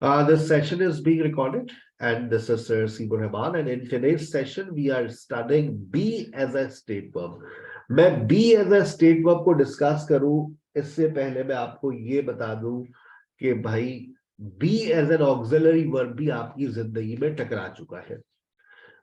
This session is being recorded, and this is Sir Sibur Rahman. And in today's session, we are studying be as a state verb. मैं be as a state verb को discuss करूं इससे पहले मैं आपको ये बता दूं कि भाई be as an auxiliary verb भी आपकी जिंदगी में टकरा चुका है.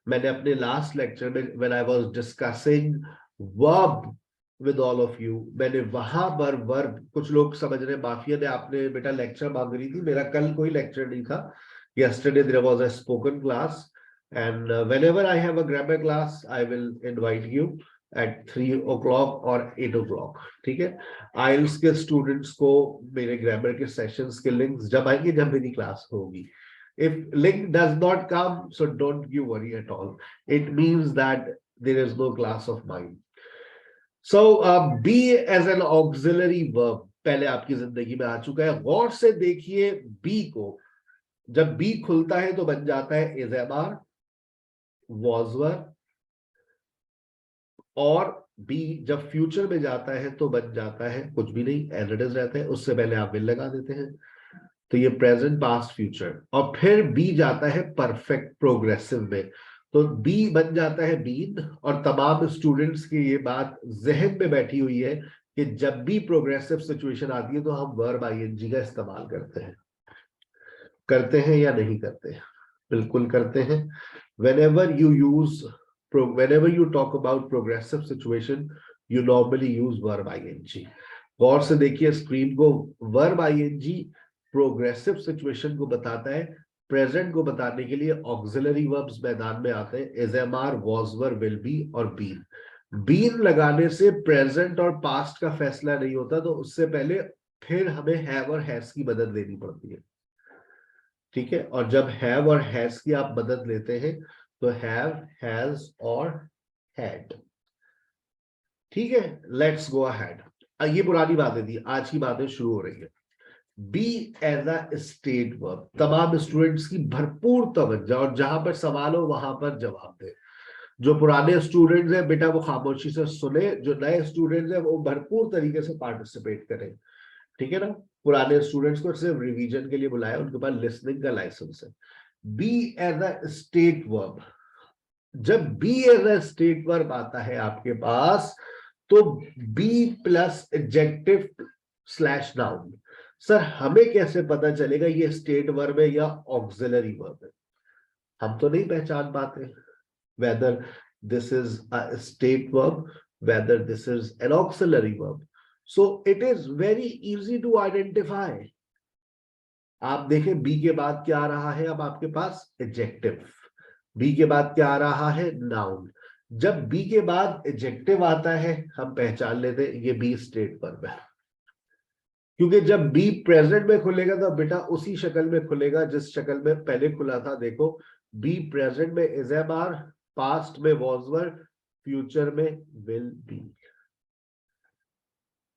मैंने अपने लास्ट लेक्चर में when I was discussing verb with all of you, मैंने वहां पर वर्ब, कुछ लोग समझ रहे माफिया ने आपने बेटा लेक्चर मांग रही थी, मेरा कल कोई लेक्चर नहीं था. Yesterday there was a spoken class, and whenever I have a grammar class I will invite you at 3 o'clock or 8 o'clock. ठीक है, IELTS के स्टूडेंट्स को मेरे ग्रामर के सेशंस के लिंक्स जब आएंगे जब मेरी क्लास होगी. If link does not come, so don't you worry at all. It means that there is no class of mine. So be as an auxiliary verb पहले आपकी जिंदगी में आ चुका है. गौर से देखिए be को, जब be खुलता है तो बन जाता है is amar, was were, और be जब फ्यूचर में जाता है तो बन जाता है कुछ भी नहीं, as it is रहता है, उससे पहले आप will लगा देते हैं, तो ये प्रेजेंट पास्ट फ्यूचर. और फिर बी जाता है परफेक्ट प्रोग्रेसिव में, तो बी बन जाता है बीन. और तमाम स्टूडेंट्स की ये बात जहन में बैठी हुई है कि जब भी प्रोग्रेसिव सिचुएशन आती है तो हम वर्ब आईएनजी का इस्तेमाल करते हैं या नहीं करते? बिल्कुल करते हैं. whenever you talk about progressive situation, you normally use verb ing. गौर से देखिए स्क्रीन को. वर्ब आईएनजी प्रोग्रेसिव सिचुएशन को बताता है, प्रेजेंट को बताने के लिए ऑक्सिलरी वर्ब्स मैदान में आते हैं, is am are, was were, will be और बीन. बीन लगाने से प्रेजेंट और पास्ट का फैसला नहीं होता, तो उससे पहले फिर हमें हैव और हैज की मदद लेनी पड़ती है. ठीक है, और जब हैव और हैज की आप मदद लेते हैं तो हैव, हैज और हैड. ठीक है, लेट्स गो अहेड. ये पुरानी बातें थी, आज की बातें शुरू हो रही है. Be as a state verb. तमाम स्टूडेंट्स की भरपूर तवज्जो, और जहां पर सवाल हो वहां पर जवाब दे. जो पुराने स्टूडेंट्स हैं बेटा वो खामोशी से सुने, जो नए स्टूडेंट्स हैं वो भरपूर तरीके से पार्टिसिपेट करें. ठीक है ना, पुराने स्टूडेंट्स को सिर्फ रिवीजन के लिए बुलाया, उनके पास लिसनिंग का लाइसेंस है. Be as a state verb. जब be as a state verb आता है आपके पास तो be plus adjective slash noun. Sir हमें कैसे पता चलेगा ये स्टेट वर्ब है या ऑक्सिलरी वर्ब है? हम तो नहीं पहचान पाते whether this is a state verb, whether this is an auxiliary verb. So it is very easy to identify. आप देखें बी के बाद क्या आ रहा है, अब आपके पास एडजेक्टिव. बी के बाद क्या आ रहा है, नाउन. जब बी के बाद एडजेक्टिव आता है हम पहचान लेते हैं ये बी स्टेट वर्ब है, क्योंकि जब बी प्रेजेंट में खुलेगा तो बेटा उसी शक्ल में खुलेगा जिस शक्ल में पहले खुला था. देखो बी प्रेजेंट में इज एम आर, पास्ट में वॉज वर, फ्यूचर में will be.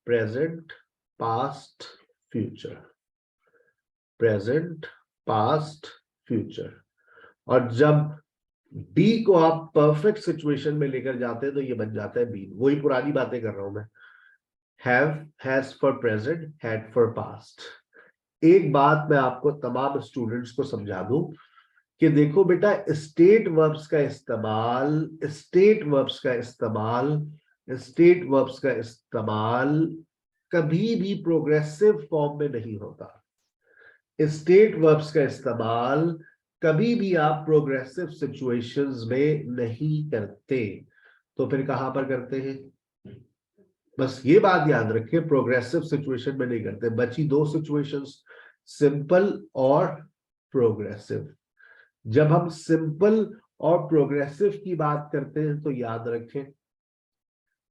Present, past, future, present, past, future. और जब बी को आप परफेक्ट सिचुएशन में लेकर जाते हैं तो ये बन जाता है बी. वही पुरानी बातें कर रहा हूं मैं. have, has for present, had for past. एक बात मैं आपको तमाम स्टूडेंट्स को समझा दूं कि देखो बेटा स्टेट वर्ब्स का इस्तेमाल कभी भी प्रोग्रेसिव फॉर्म में नहीं होता. स्टेट वर्ब्स का इस्तेमाल कभी भी आप प्रोग्रेसिव सिचुएशंस में नहीं करते. तो फिर कहां पर करते हैं? बस ये बात याद रखें, प्रोग्रेसिव सिचुएशन में नहीं करते. बची दो सिचुएशंस, सिंपल और प्रोग्रेसिव. जब हम सिंपल और प्रोग्रेसिव की बात करते हैं तो याद रखें,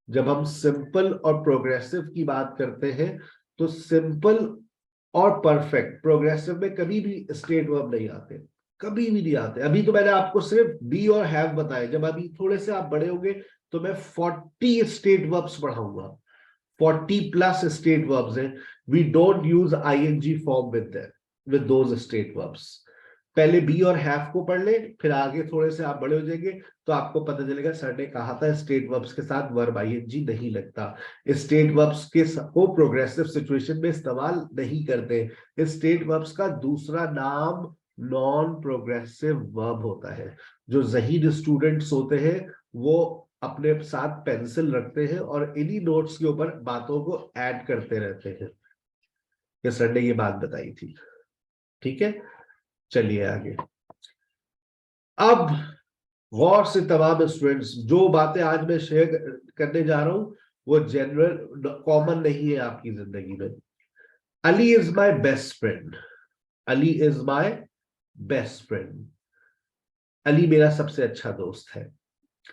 जब हम सिंपल और प्रोग्रेसिव की बात करते हैं तो सिंपल और परफेक्ट, प्रोग्रेसिव में कभी भी स्टेट वर्ब नहीं आते, कभी भी नहीं आते. अभी तो मैंने आपको सिर्फ बी और हैव बताए. जब अभी थोड़े से आप बड़े होंगे तो मैं 40 स्टेट वर्ब्स पढ़ाऊंगा. 40 प्लस स्टेट वर्ब्स हैं. We don't use ING form with those state verbs. पहले बी और हैव को पढ़ ले, फिर आगे थोड़े से आप बड़े हो जाएंगे तो आपको पता चलेगा सर ने कहा था स्टेट वर्ब्स के साथ वर्ब आईएनजी नहीं लगता, स्टेट वर्ब्स के को प्रोग्रेसिव सिचुएशन में इस्तेमाल नहीं करते। स्टेट वर्ब्स का दूसरा नाम नॉन प्रोग्रेसिव वर्ब होता है। जो ज़हीन स्टूडेंट्स होते हैं वो अपने साथ पेंसिल रखते हैं और इन्हीं नोट्स के ऊपर बातों को ऐड करते रहते हैं। ये सर ने ये बात बताई थी, ठीक है। चलिए आगे। अब गौर से तमाम स्टूडेंट्स, जो बातें आज मैं शेयर करने जा रहा हूं वो जनरल कॉमन नहीं है आपकी जिंदगी में। Ali is my best friend, Ali is my best friend, Ali मेरा सबसे अच्छा दोस्त है।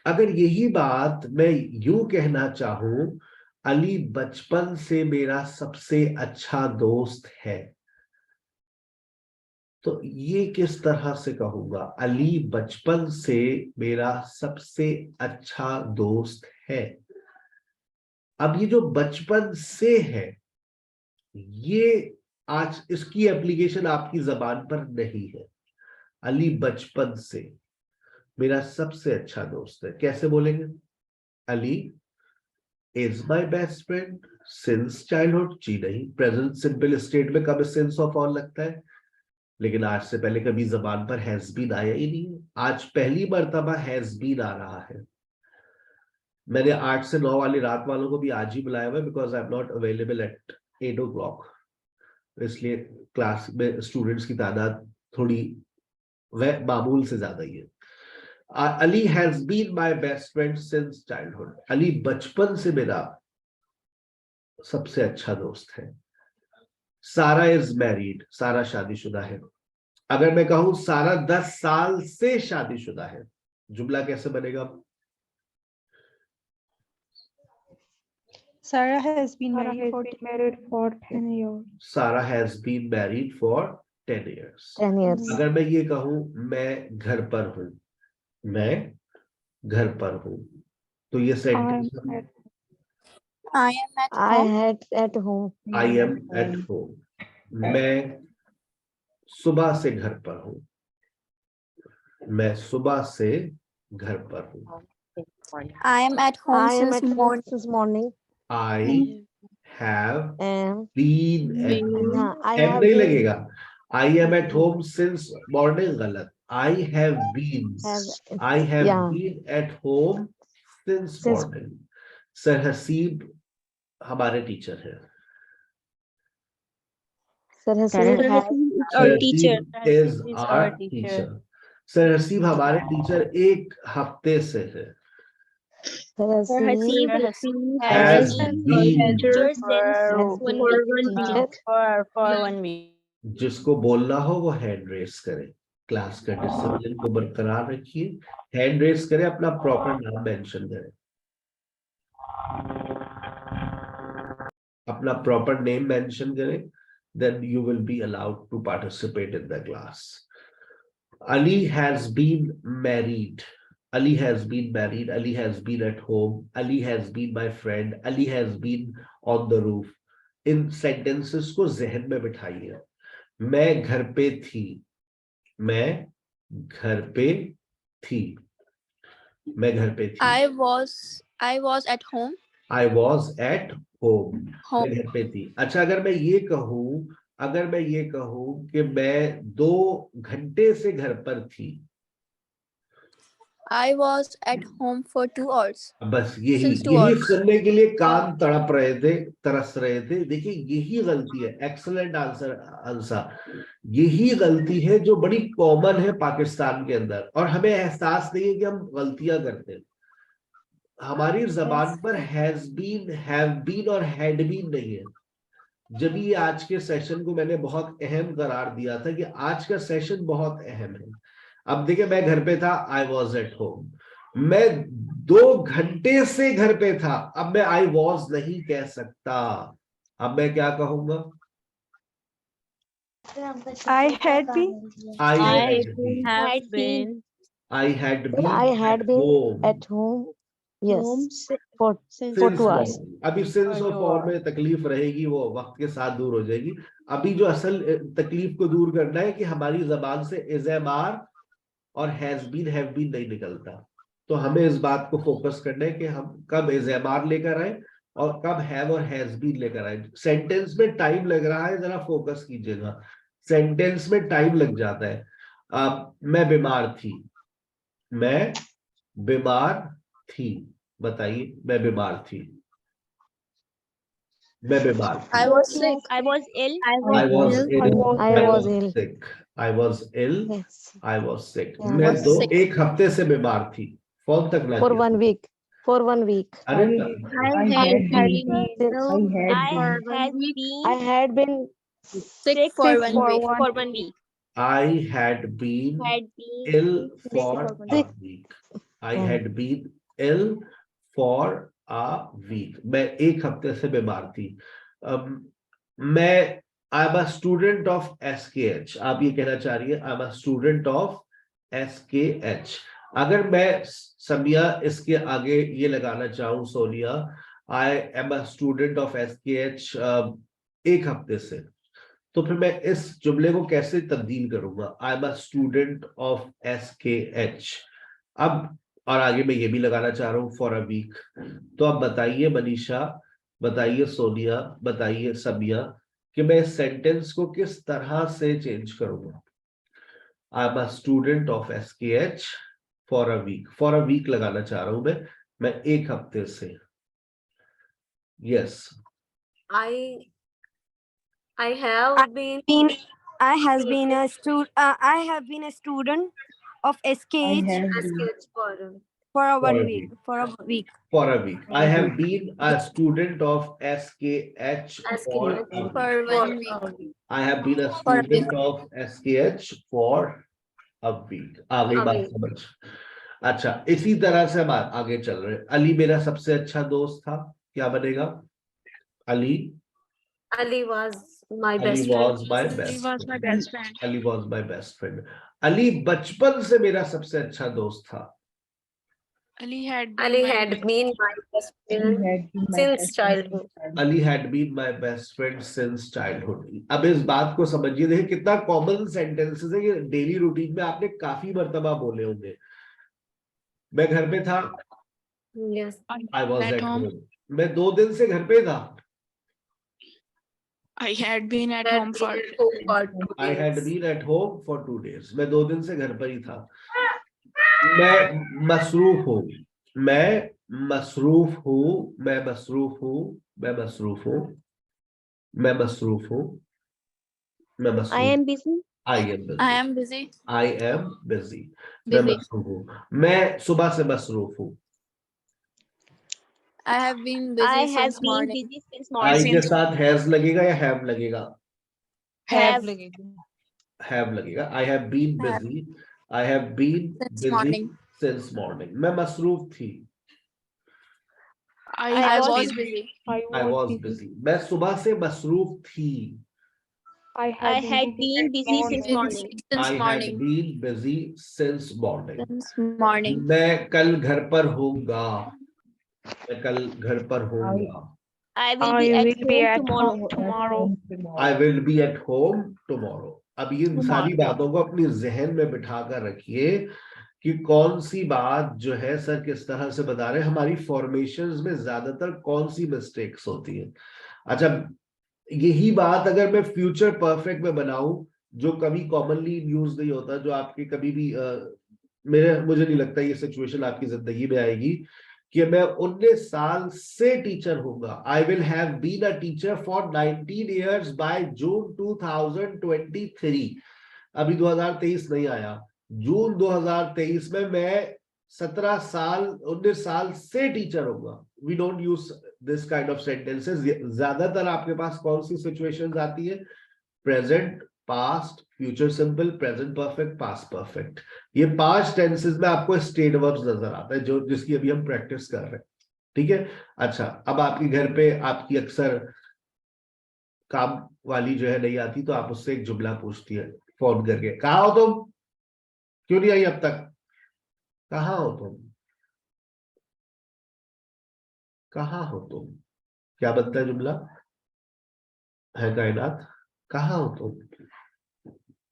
अगर यही बात मैं यूं कहना चाहूं, अली बचपन से मेरा सबसे अच्छा दोस्त है, तो ये किस तरह से कहूंगा? अली बचपन से मेरा सबसे अच्छा दोस्त है। अब ये जो बचपन से है, ये आज इसकी एप्लीकेशन आपकी जबान पर नहीं है। अली बचपन से मेरा सबसे अच्छा दोस्त है, कैसे बोलेंगे? Ali is my best friend since childhood. जी नहीं, प्रेजेंट सिंपल स्टेट में कब सेंस ऑफ ऑन लगता है, लेकिन आज से पहले कभी जबान पर हैज बीन आया ही नहीं है। आज पहली मर्तबा हैज बीन आ रहा है। मैंने 8 से 9 वाली रात वालों को भी आज ही बुलाया हुआ है, because I am not available at 8 o'clock, इसलिए क्लास में स्टूडेंट्स की तादाद थोड़ी वह मामूल से ज्यादा ही है। Ali has been my best friend since childhood, Ali बचपन से मेरा सबसे अच्छा दोस्त है। सारा इज मैरिड, सारा शादीशुदा है। अगर मैं कहूं सारा 10 साल से शादीशुदा है, जुमला कैसे बनेगा? Sarah has been married for 10 years. सारा has been married for 10 years। 10 years. अगर मैं ये कहूं मैं घर पर हूं, मैं घर पर हूं, तो ये sentence I am at I home. had at home. I am at home, मैं सुबह से घर पर हूं, मैं सुबह से घर पर हूं। I am at home I am since at home morning. since morning. I have And been at home, हाँ, I एम have नहीं been लगेगा। I am at home since morning गलत, I have been, have I have yeah been at home since since morning. Sir Haseeb हमारे teacher है। Sir Haseeb Sir has Haseeb is our teacher. Is our teacher. Sir Haseeb हमारे teacher एक हफ्ते से है। Sir Sir Haseeb Haseeb Has has been been our teacher since has been 1 teacher week. for 1 week. जिसको बोलना हो वो हैंड रेस करे, क्लास का डिसिप्लिन को बरकरार रखिए, हैंड रेस करे, अपना प्रॉपर नाम मेंशन करे, अपना प्रॉपर नेम मेंशन करे, then you will be allowed to participate in the class. Ali has been married, Ali has been married, Ali has been at home, Ali has been my friend, Ali has been on the roof। In sentences को जहन में बिठाइए। मैं घर पे थी, मैं घर पे थी, मैं घर पे थी। I was at home. I was at home, मैं घर पे थी। अच्छा, अगर मैं ये कहूं कि मैं 2 घंटे से घर पर थी, I was at home for 2 hours. बस यही Since 2 यही hours. सुनने के लिए कान तड़प रहे थे, तरस रहे थे। देखिए यही गलती है, एक्सलेंट आंसर। यही गलती है जो बड़ी कॉमन है पाकिस्तान के अंदर, और हमें एहसास नहीं है कि हम गलतियां करते हैं। हमारी जबान पर हैज बीन, हैव बीन और हैड बीन नहीं है। जब ये आज के सेशन को मैंने बहुत अहम करार दिया था कि आज का सेशन बहुत अहम है। अब देखिए, मैं घर पे था, आई वॉज एट होम। मैं 2 घंटे से घर पे था, अब मैं आई वॉज नहीं कह सकता। अब मैं क्या कहूंगा? I had been. I I had been, have been I had been I had been home, at home Yes. For Since 2 hours. morning. अभी सिंस और फॉर में तकलीफ रहेगी, वो वक्त के साथ दूर हो जाएगी। अभी जो असल तकलीफ को दूर करना है कि हमारी जबान से इज एम आर और हैज बीन हैव बीन नहीं निकलता। तो हमें इस बात को फोकस करना है कि हम कब इज एम आर लेकर आए और कब हैव और हैज बीन लेकर आए। सेंटेंस में टाइम लग रहा है, जरा फोकस कीजिएगा, सेंटेंस में टाइम लग जाता है। मैं बीमार थी, मैं बीमार थी, बताइए, मैं बीमार थी, मैं बीमार थी। I was sick. I was ill. I was ill. I was ill. sick. I was ill. Yes. I was sick. Yeah. मैं Was sick. एक हफ्ते से बीमार थी। फोन तक ना For किया। 1 week. For 1 week. अरे I had had been been ill. I I had had been been I had been Sick for sick 1 for week. one for 1 week. I had been Had been ill for for a 1 week. I Yeah. had been ill for a week. मैं एक हफ्ते से बीमार थी। मैं आई am a student of SKH। आप ये कहना चाह रही है I am a student of SKH। अगर मैं समिया इसके आगे ये लगाना चाहूं, सोनिया आई am a student of SKH एक हफ्ते से, तो फिर मैं इस जुमले को कैसे तब्दील करूंगा? I am a student of SKH। अब और आगे मैं ये भी लगाना चाह रहा हूं फॉर अ वीक। तो अब बताइए मनीषा, बताइए सोनिया, बताइए समिया कि मैं इस सेंटेंस को किस तरह से चेंज करूंगा? I am a student of SKH for a week. For a week लगाना चाह रहा हूं मैं एक हफ्ते से। Yes. I have been I have been a student of SKH SKH for a For 1 a week. week. For a week. For a week. I have been a student of SKH for a week. For 1 week. I have been a For a student of SKH for a week. आ गई बात समझ? अच्छा, इसी तरह से हम आगे चल रहे हैं। अली मेरा सबसे अच्छा दोस्त था, क्या बनेगा? Ali was my Ali best was friend. my best friend. Ali was my best friend. Ali बचपन से मेरा सबसे अच्छा दोस्त था। Ali had been my best friend since childhood. Ali had been my best friend since childhood. अब इस बात को समझिए, देखिए कितना कॉमन सेंटेंसेस है, ये डेली रूटीन में आपने काफी मर्तबा बोले होंगे। मैं घर पे था, Yes. I was at home. मैं 2 दिन से घर पे था, I had been at Had home been for at home for 2 I had days. been at home for 2 days. मैं 2 दिन से घर पर ही था। मैं मसरूफ हूँ, मैं मसरूफ हूँ, मैं मसरूफ हूँ, मैं मसरूफ हूँ, मैं मसरूफ हूँ, मैं I मसरूफ। am busy. I am busy. I am busy. I am busy. मैं Busy. मसरूफ हूँ, मैं सुबह से मसरूफ हूँ। I have been busy I have since been morning. busy since I morning. के साथ हैज लगेगा या हैव लगेगा? Have हैव लगेगा। I have been Have. busy. I have been Since busy morning. since morning. मैं मसरूफ थी। I was was busy. busy. I was busy. मैं सुबह से मसरूफ थी। I I had had been busy since Been morning. Since I had morning. been busy since morning. Since morning. मैं कल घर पर होऊंगा। मैं कल घर पर होऊंगा। I will I be at will be home at tomorrow. home tomorrow. I will be at home tomorrow. अब ये सारी बातों को अपनी जहन में बिठा कर रखिए कि कौन सी बात जो है सर किस तरह से बता रहे हैं, हमारी फॉर्मेशंस में ज्यादातर कौन सी मिस्टेक्स होती है। अच्छा, यही बात अगर मैं फ्यूचर परफेक्ट में बनाऊं, जो कभी कॉमनली यूज नहीं होता, जो आपके कभी भी मुझे नहीं लगता ये सिचुएशन आपकी जिंदगी में आएगी कि मैं 19 साल से टीचर होऊंगा। I will have been a teacher for 19 years by June 2023। अभी 2023 नहीं आया, जून 2023 में मैं 19 साल से टीचर होगा। We don't use this kind of sentences. ज्यादातर आपके पास कौन सी सिचुएशंस आती है? Present, past, future simple, present perfect, past perfect. ये 5 टेंसेस में आपको स्टेट वर्ब्स नजर आता है, जो जिसकी अभी हम प्रैक्टिस कर रहे हैं। ठीक है। अच्छा, अब आपके घर पे आपकी अक्सर काम वाली जो है नहीं आती, तो आप उससे एक जुमला पूछती है फोन करके, कहाँ हो तुम, क्यों नहीं आई अब तक, कहाँ हो तुम? कहाँ हो तुम, क्या बनता है जुमला, है कायनात, कहाँ हो तुम,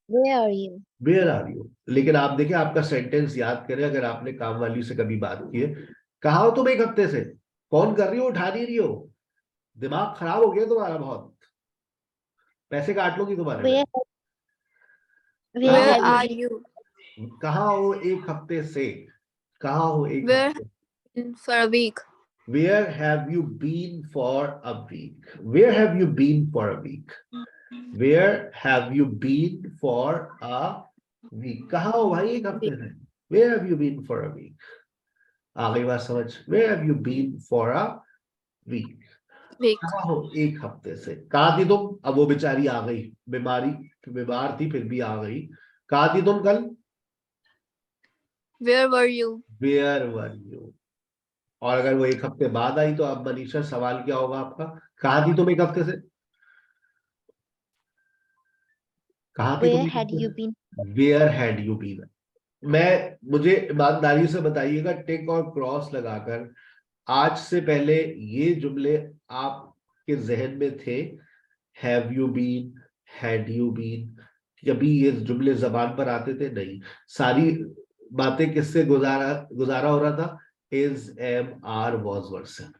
Where are you? Where are you. लेकिन आप देखिए, आपका सेंटेंस याद करें, अगर आपने काम वाली से कभी बात की है, कहाँ हो तुम एक हफ्ते से, कौन कर रही हो, उठा नहीं रही हो, दिमाग खराब हो गया तुम्हारा बहुत, पैसे काट लोगी तुम्हारे में। Where Where have are you? you? कहाँ हो एक हफ्ते से, कहाँ हो एक Where हफ्ते, for a week? where have you been for a week, where have you been for a week, where have you been for a week, कहाँ हो भाई एक हफ्ते से, where have you been for a week। आ गई बात समझ, where have you been for a week, Week. कहाँ हो एक हफ्ते से, कहाँ थी तुम, अब वो बेचारी आ गई, बीमार थी फिर भी आ गई, कहाँ थी तुम कल, Where were you? Where were you. और अगर वो एक हफ्ते बाद आई तो अब मनीषा सवाल क्या होगा आपका, कहाँ थी तुम एक हफ्ते से, कहाँ थी तुम Where एक had हफ्ते you से, been? Where had you been. मुझे ईमानदारी से बताइएगा, टिक और क्रॉस लगाकर, आज से पहले ये जुमले आपके जहन में थे, have you been, had you been, कभी ये जुमले जबान पर आते थे नहीं, सारी बातें किससे गुजारा हो रहा था, is am are was versus,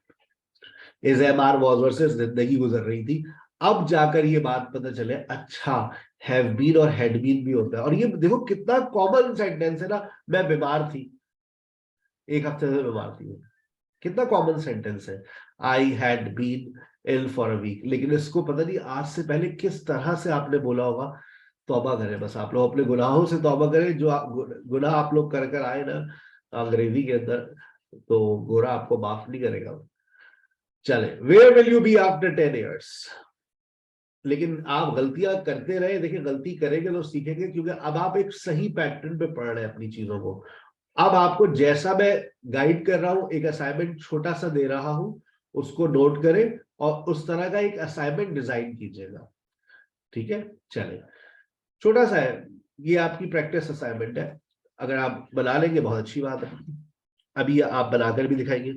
is am are was versus जिंदगी गुजर रही थी। अब जाकर ये बात पता चले, अच्छा हैव बीन और हैड बीन भी होता है। और ये देखो कितना कॉमन सेंटेंस है ना, मैं बीमार थी, एक हफ्ते से बीमार थी, कितना कॉमन सेंटेंस है, I had been ill for a week. लेकिन इसको पता नहीं आज से पहले किस तरह से आपने बोला होगा। तौबा करें बस, आप लोग अपने गुनाहों से तौबा करें, जो गुनाह आप लोग कर कर आए ना अंग्रेजी के अंदर, तो गोरा आपको माफ नहीं करेगा। चले, where will you be after 10 years। लेकिन आप गलतियां करते रहे, देखिए गलती करेंगे तो सीखेंगे, क्योंकि अब आप एक सही पैटर्न पे पढ़ रहे हैं अपनी चीजों को। अब आपको जैसा मैं गाइड कर रहा हूं, एक असाइनमेंट छोटा सा दे रहा हूं, उसको नोट करें और उस तरह का एक असाइनमेंट डिजाइन कीजिएगा, ठीक है। चले, छोटा सा है ये, आपकी प्रैक्टिस असाइनमेंट है, अगर आप बना लेंगे बहुत अच्छी बात है। अभी आप बनाकर भी दिखाएंगे,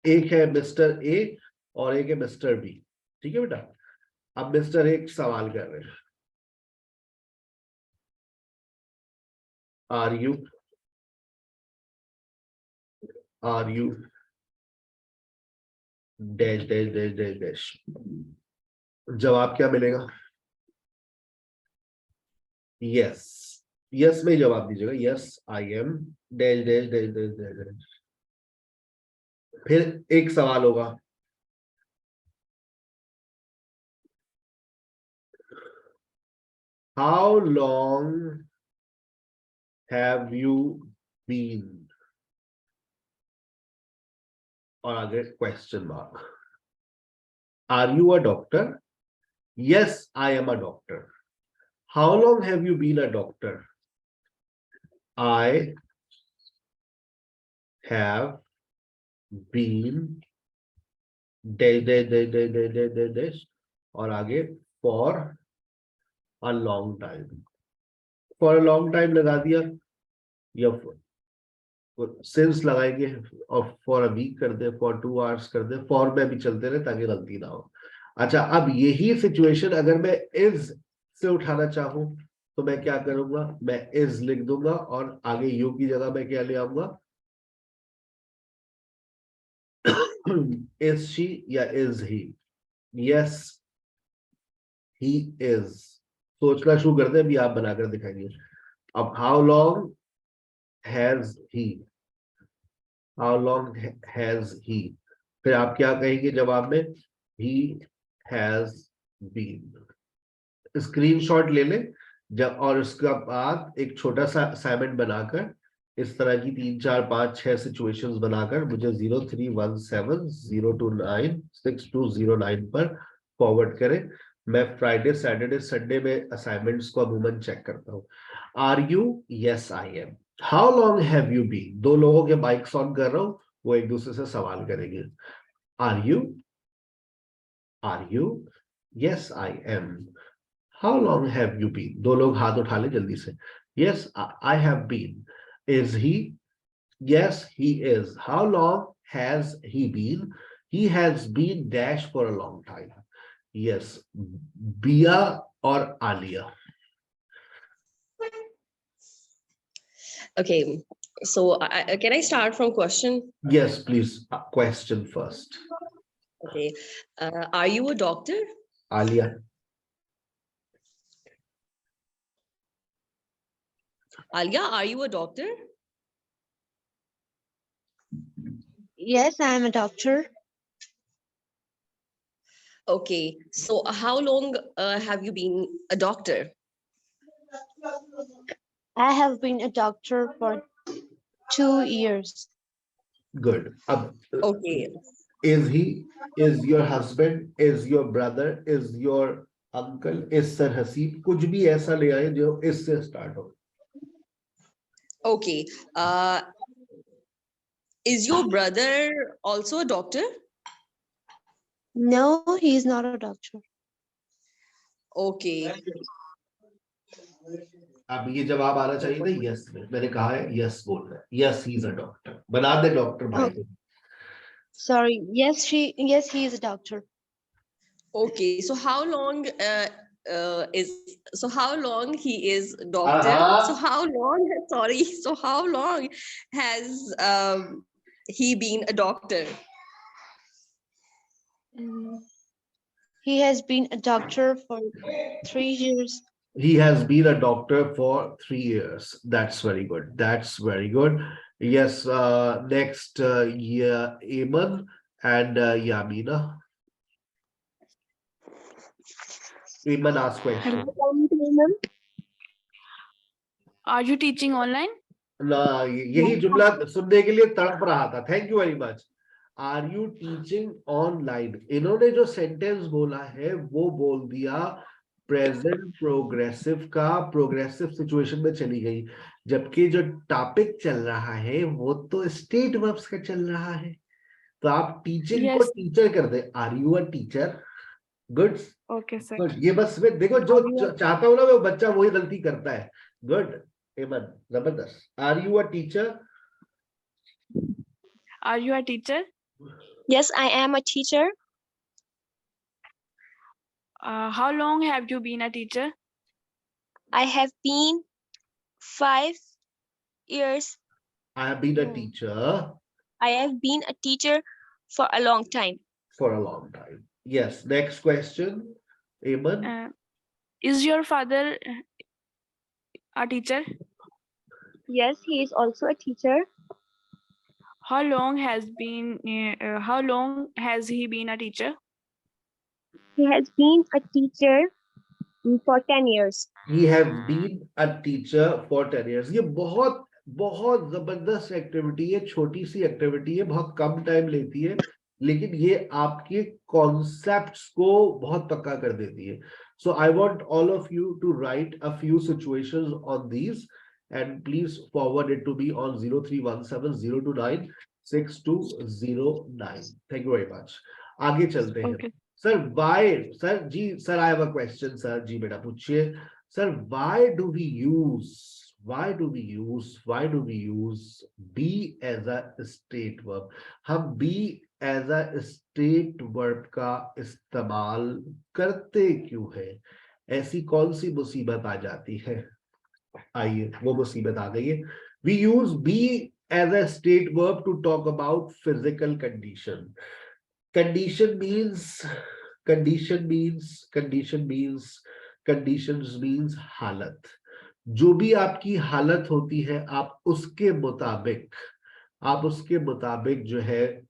एक है मिस्टर ए और एक है मिस्टर बी, ठीक है बेटा। अब मिस्टर एक सवाल कर रहे हैं, are you dash dash dash dash dash. जवाब क्या मिलेगा, यस, यस में जवाब दीजिएगा, yes I am dash dash dash dash dash dash. फिर एक सवाल होगा, how long have you been, और आगे question mark. Are you a doctor, yes I am a doctor. How long have you been a doctor, I have been dash dash dash dash dash dash dash dash, और आगे for a long time, for a long time लगा दिया, या since लगाएंगे, और for a week कर दे, for 2 hours कर दे, for में भी चलते रहे ताकि गलती ना हो। अच्छा, अब यही सिचुएशन अगर मैं is से उठाना चाहूं तो मैं क्या करूंगा, मैं is लिख दूंगा और आगे you की जगह मैं क्या ले आऊंगा, is she या is he, yes he is। सोचना शुरू करते हैं, अभी आप बनाकर दिखाएंगे। अब how long has he, how long has he, फिर आप क्या कहेंगे जवाब में, he has been। स्क्रीनशॉट ले लें जब, और उसका बाद एक छोटा सा असाइनमेंट बनाकर इस तरह की 3 4 5 6 सिचुएशंस बनाकर मुझे 0317029620 पर फॉरवर्ड करें। मैं फ्राइडे सैटरडे संडे में असाइनमेंट्स को अमूमन चेक करता हूँ। Are you, yes I am. How long have you been, 2 लोगों के माइक्स ऑन कर रहा हूँ, वो एक दूसरे से सवाल करेंगे। Are you, yes I am. How long have you been, 2 लोग हाथ उठा ले जल्दी से, yes I have been. Is he, yes he is। how long has he been? He has been dash for a long time. Yes, Bia or Alia? Okay, so can I start from question? Yes, please. Question first. Okay, are you a doctor? Alia. Alia, are you a doctor? Yes, I am a doctor. Okay, so how long have you been a doctor? I have been a doctor for 2 years. Good. Okay, Is he? Is your husband? Is your brother? Is your uncle? Is Sir Haseeb? कुछ भी ऐसा ले आए जो इससे start हो. okay. Is your brother also a doctor? No, he is not a doctor. Okay, अब ये जवाब आना चाहिए था yes में. मैंने कहा है yes बोल रहा है. Yes, he is a doctor. बना दे डॉक्टर भाई को. Sorry. Yes, he is a doctor. okay. So how long how long he is doctor? Uh-huh. So how long? Sorry. So how long has he been a doctor? He has been a doctor for 3 years. He has been a doctor for 3 years. That's very good. That's very good. Yes. Next, yeah, Eamon and Yamina. Eamon ask question. Are you teaching online? ना यही जुमला सुनने के लिए तड़प रहा था. Thank you very much. Are you teaching online? इन्होंने जो सेंटेंस बोला है वो बोल दिया प्रेजेंट प्रोग्रेसिव का, प्रोग्रेसिव सिचुएशन में चली गई, जबकि जो टॉपिक चल रहा है वो तो स्टेट वर्ब्स का चल रहा है. तो आप टीचिंग को Yes. टीचर कर दे. Are you a teacher? Good. Okay, sir. Good. ये बस में देखो जो चाहता हूं ना वो बच्चा वही गलती करता है. गुड. Eamon, जबरदस्त. Are you a teacher? Are you a teacher? Yes, I am a teacher. How long have you been a teacher? I have been 5 years. I have been a teacher I have been a teacher for a long time. for a long time. Yes. Next question, Eamon. Is your father a teacher? Yes, he is also a teacher. How long has he been a teacher? He has been a teacher for 10 years. He has been a teacher for 10 years. ये बहुत बहुत जबरदस्त activity है. छोटी सी activity है, बहुत कम time लेती है, लेकिन ये आपके कॉन्सेप्ट्स को बहुत पक्का कर देती है. So I want all of you to write a few situations on these and please forward it to me on 031702962009. Thank you very much. आगे चलते हैं. Okay. Sir, why? Sir, ji, sir, I have a question, sir. जी बेटा पूछिए. Sir, why do we use be as a state verb? हम be as a state verb का इस्तेमाल करते क्यों है? ऐसी कौन सी मुसीबत आ जाती है? आइए, वो मुसीबत आ गई है. We use be as a state verb to talk about physical condition. Conditions means हालत. जो भी आपकी हालत होती है, आप उसके मुताबिक जो है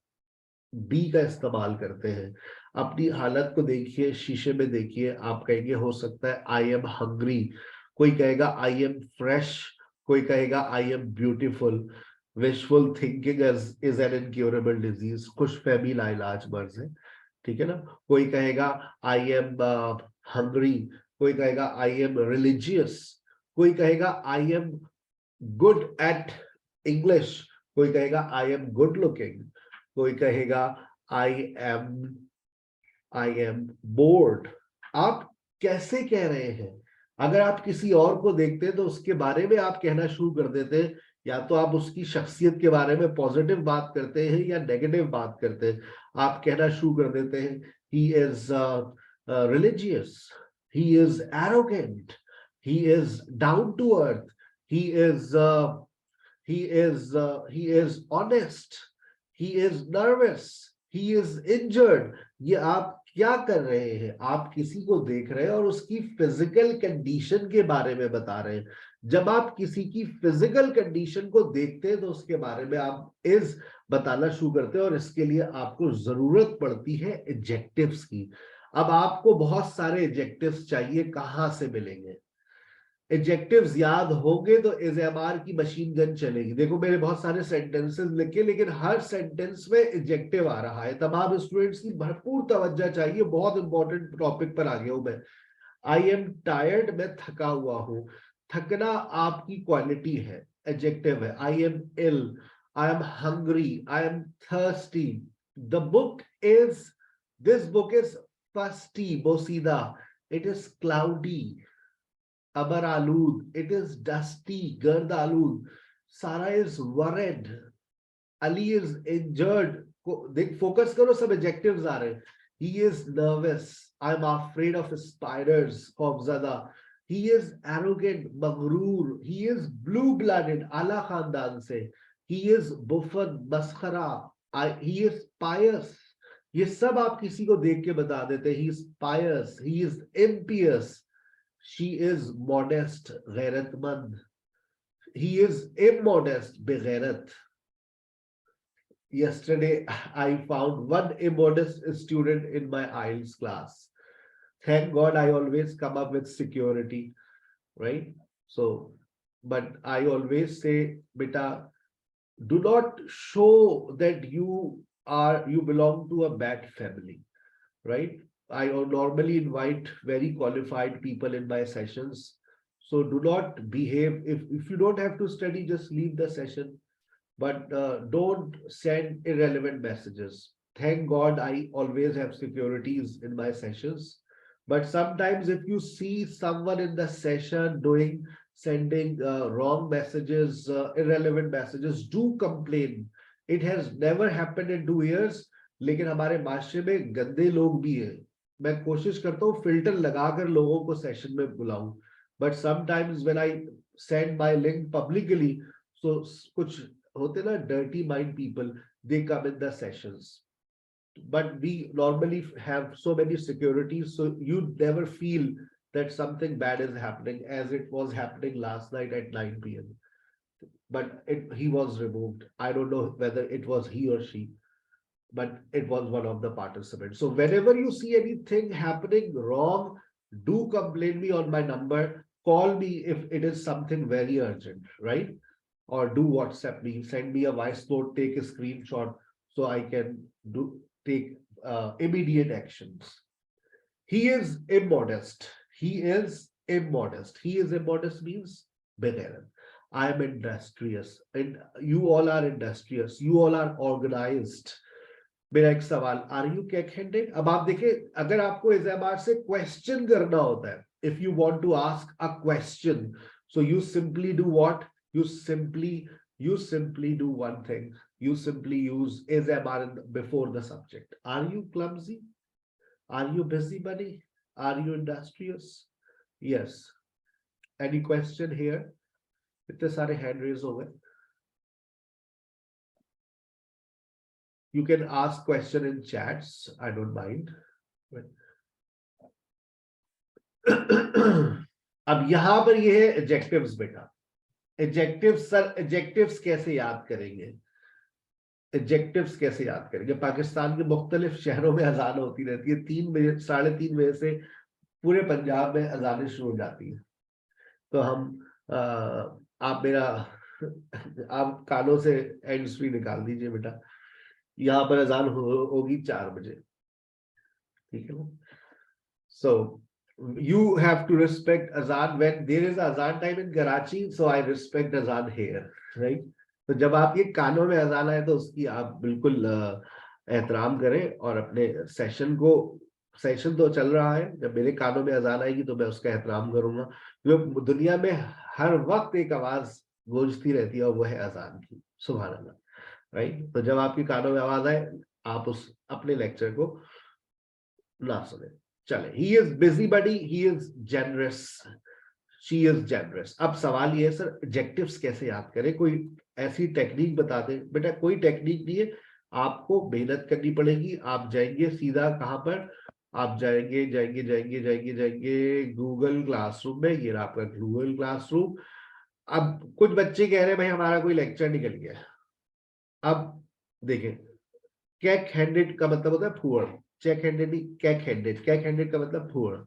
बी का इस्तेमाल करते हैं. अपनी हालत को देखिए, शीशे में देखिए, आप कहेंगे हो सकता है आई एम हंग्री, कोई कहेगा आई एम फ्रेश, कोई कहेगा I am beautiful. Wishful thinking is an incurable disease. खुशफहमी लाइलाज मर्ज है. ठीक है ना. कोई कहेगा आई एम हंग्री, कोई कहेगा आई एम रिलीजियस, कोई कहेगा I am good at English, कोई कहेगा आई एम गुड लुकिंग, कोई कहेगा आई एम बोर्ड. आप कैसे कह रहे हैं? अगर आप किसी और को देखते हैं तो उसके बारे में आप कहना शुरू कर देते हैं या तो आप उसकी शख्सियत के बारे में पॉजिटिव बात करते हैं या नेगेटिव बात करते हैं। आप कहना शुरू कर देते हैं he is religious, he is arrogant, he is down to earth, he is honest, he is nervous, he is injured। ये आप क्या कर रहे हैं? आप किसी को देख रहे हैं और उसकी फिजिकल कंडीशन के बारे में बता रहे हैं। जब आप किसी की फिजिकल कंडीशन को देखते हैं तो उसके बारे में आप इज बताना शुरू करते हैं, और इसके लिए आपको जरूरत पड़ती है एडजेक्टिव्स की। अब आपको बहुत सारे एडजेक्टिव्स चाहिए, कहां से मिलेंगे? एडजेक्टिव्स याद होंगे तो एजएमआर की मशीन गन चलेगी। देखो मैंने बहुत सारे सेंटेंसेस लिखे, लेकिन हर सेंटेंस में एडजेक्टिव आ रहा है। तमाम स्टूडेंट्स की भरपूर तवज्जो चाहिए, बहुत इंपॉर्टेंट टॉपिक पर आ गया हूं मैं। आई एम टायर्ड, मैं थका हुआ हूं। थकना आपकी क्वालिटी है, एडजेक्टिव है। I am ill, I am hungry, I am thirsty. The book is, this book is fusty, बोसीदा। इट इज क्लाउडी, अबर आलूद। इट इज डस्टी, गर्द आलूद। Sara is worried, Ali is injured. देख फोकस करो, सब एडजेक्टिव्स आ रहे हैं। He is nervous, I am afraid of spiders, खौफजदा। ही इज एरोगेंट, मगरूर। ही इज ब्लू ब्लडेड, आला खानदान से। ही इज बुफन, मस्खरा। ही इज पायस। ये सब आप किसी को देख के बता देते हैं। He is pious, he is impious. She is modest, गैरतमंद। He is immodest, बेगैरत। Yesterday, I found one immodest student in my IELTS class. Thank God I always come up with security, right? So, but I always say, beta, do not show that you belong to a bad family, right? I normally invite very qualified people in my sessions. So do not behave, if you don't have to study, just leave the session. But don't send irrelevant messages. Thank God I always have securities in my sessions. But sometimes if you see someone in the session sending wrong messages, irrelevant messages, do complain. It has never happened in 2 years. लेकिन हमारे माशरे में गंदे लोग भी हैं। मैं कोशिश करता हूँ फिल्टर लगाकर लोगों को सेशन में बुलाऊं, but sometimes when I send my link publicly, so कुछ होते ना dirty mind people, they come in the sessions, but we normally have so many securities, so you never feel that something bad is happening, as it was happening last night at 9 p.m. But he was removed. I don't know whether it was he or she, but it was one of the participants. So whenever you see anything happening wrong, do complain me on my number. Call me if it is something very urgent, right? Or do WhatsApp me, send me a voice note, take a screenshot so I can take immediate actions. He is immodest. He is immodest. He is immodest means better. I am industrious, and you all are industrious. You all are organized. मेरा एक सवाल, are you cake handed? अब आप देखिए, अगर आपको examiner से question करना होता है, if you want to ask a question, so you simply do what? You simply do one thing. You simply use ASMR before the subject. Are you clumsy? Are you busybody? Are you industrious? Yes. Any question here? इतने सारे hand raise हो गए. You can ask question in chats. I don't mind. अब यहां पर ये है adjectives बेटा. एडजेक्टिव्स, सर एडजेक्टिव्स कैसे याद करेंगे? एडजेक्टिव्स कैसे याद करेंगे? पाकिस्तान के मुख्तलिफ शहरों में अजान होती रहती है, 3 बजे 3:30 बजे से पूरे पंजाब में अजानें शुरू हो जाती है। तो हम आप कानों से हैंड्स फ्री निकाल दीजिए बेटा। यहाँ पर अजान होगी 4 बजे, ठीक है ना? सो you have to respect azan when there is azan time in Karachi, so I respect azan here, right? तो जब आप ये कानों में अजान आए तो उसकी आप बिल्कुल एहतराम करें, और अपने सेशन तो चल रहा है, जब मेरे कानों में अजान आएगी तो मैं उसका एहतराम करूंगा। क्योंकि दुनिया में हर वक्त एक आवाज गूंजती रहती है और वो है अजान की। सुभान अल्लाह, राइट। तो जब आपके कानों में आवाज आए, आप उस अपने लेक्चर को ना सुने। चले, he is busy buddy, he is generous, she is generous. अब सवाल ये है सर एडजेक्टिव्स कैसे याद करें, कोई ऐसी टेक्निक बता दें। बेटा कोई टेक्निक नहीं है, आपको मेहनत करनी पड़ेगी। आप जाएंगे सीधा कहां पर, आप जाएंगे गूगल क्लासरूम में। ये रहा आपका गूगल क्लासरूम। अब कुछ बच्चे कह रहे हैं भाई हमारा कोई लेक्चर निकल गया। अब देखें, कैक हैंडेड का मतलब होता है पुअर, चेक हैंडेड नहीं, कैक हैंडेड। कैक हैंडेड का मतलब पुअर।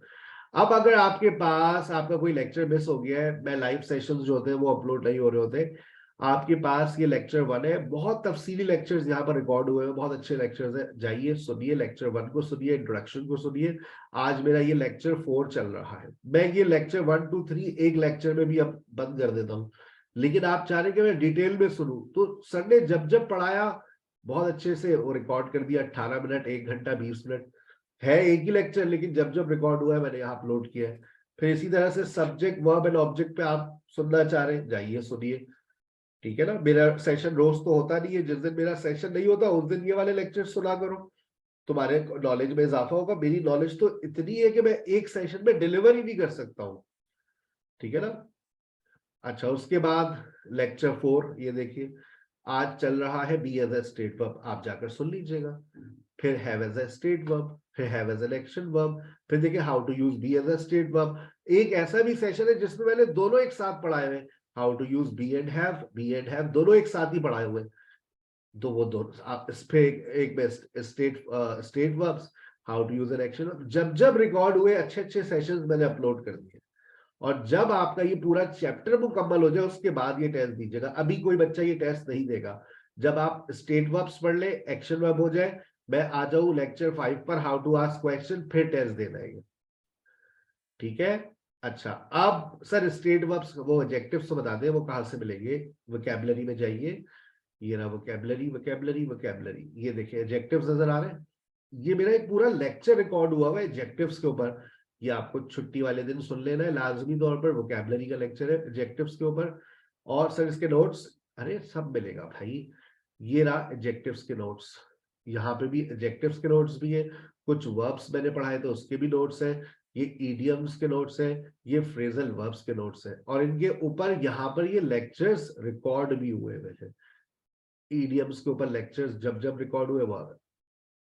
अब अगर आपके पास आपका कोई लेक्चर मिस हो गया है, मैं लाइव सेशंस जो होते हैं वो अपलोड नहीं हो रहे होते, आपके पास ये लेक्चर 1 है, बहुत तफसीली लेक्चर्स यहाँ पर रिकॉर्ड हुए हैं, बहुत अच्छे लेक्चर्स हैं, जाइए सुनिए, लेक्चर 1 को सुनिए, इंट्रोडक्शन को सुनिए। आज मेरा ये लेक्चर 4 चल रहा है, मैं ये लेक्चर 1 2 3 एक लेक्चर में भी अब बंद कर देता हूँ, लेकिन आप चाह रहे कि मैं डिटेल में सुनूं, तो सर ने जब जब पढ़ाया बहुत अच्छे से वो रिकॉर्ड कर दिया, 18 मिनट, 1 घंटा 20 मिनट है एक ही लेक्चर, लेकिन जब जब रिकॉर्ड हुआ है मैंने यहाँ अपलोड किया है। फिर इसी तरह से सब्जेक्ट वर्ब एंड ऑब्जेक्ट पे आप सुनना चाह रहे हैं, जाइए सुनिए, ठीक है ना। मेरा सेशन रोज तो होता नहीं है, जिस दिन मेरा सेशन नहीं होता उस दिन ये वाले लेक्चर सुना करो, तुम्हारे नॉलेज में इजाफा होगा। मेरी नॉलेज तो इतनी है कि मैं एक सेशन में डिलीवर ही नहीं कर सकता हूँ, ठीक है ना। अच्छा, उसके बाद लेक्चर 4 ये देखिए, आज चल रहा है be as a state verb, आप जाकर सुन लीजिएगा। फिर have as a state verb, फिर have as an action verb, फिर देखिए how to use be as a state verb. एक ऐसा भी सेशन है जिसमें मैंने दोनों एक साथ पढ़ाए हुए, how to use be and have दोनों एक साथ ही पढ़ाए हुए। तो वो दोनों आप इस पे एक में state verbs, how to use an action. जब जब रिकॉर्ड हुए अच्छे अच्छे सेशंस मैंने अपलोड कर दिए, और जब आपका ये पूरा चैप्टर मुकम्मल हो जाए उसके बाद ये टेस्ट दीजिएगा। अभी कोई बच्चा ये टेस्ट नहीं देगा, जब आप स्टेट वर्ब्स पढ़ ले, एक्शन वर्ब हो जाए, मैं आ जाऊं लेक्चर 5 पर, हाउ टू आस्क क्वेश्चन, फिर टेस्ट देना है, ठीक है। अच्छा, अब सर स्टेट वर्ब्स वो एडजेक्टिव्स तो बता दें, वो कहां से मिलेंगे। वोकैबुलरी में जाइए, ये रहा वोकैबुलरी, वोकैबुलरी, वोकैबुलरी, ये देखिए एडजेक्टिव्स नजर आ रहे हैं। ये मेरा एक पूरा लेक्चर रिकॉर्ड हुआ है एडजेक्टिव्स के ऊपर, ये आपको छुट्टी वाले दिन सुन लेना है लाजमी तौर पर। वोकैबुलरी का लेक्चर है एडजेक्टिव्स के ऊपर, और सर इसके नोट्स अरे सब मिलेगा भाई। ये रहा एडजेक्टिव्स के नोट्स, यहाँ पे भी एडजेक्टिव्स के नोट्स भी है, कुछ वर्ब्स मैंने पढ़ाए तो उसके भी नोट्स है, ये इडियम्स के नोट्स है, ये फ्रेजल वर्ब्स के नोट्स है, और इनके ऊपर यहाँ पर ये लेक्चर्स रिकॉर्ड भी हुए हैं। इडियम्स के ऊपर लेक्चर्स जब जब रिकॉर्ड हुए वो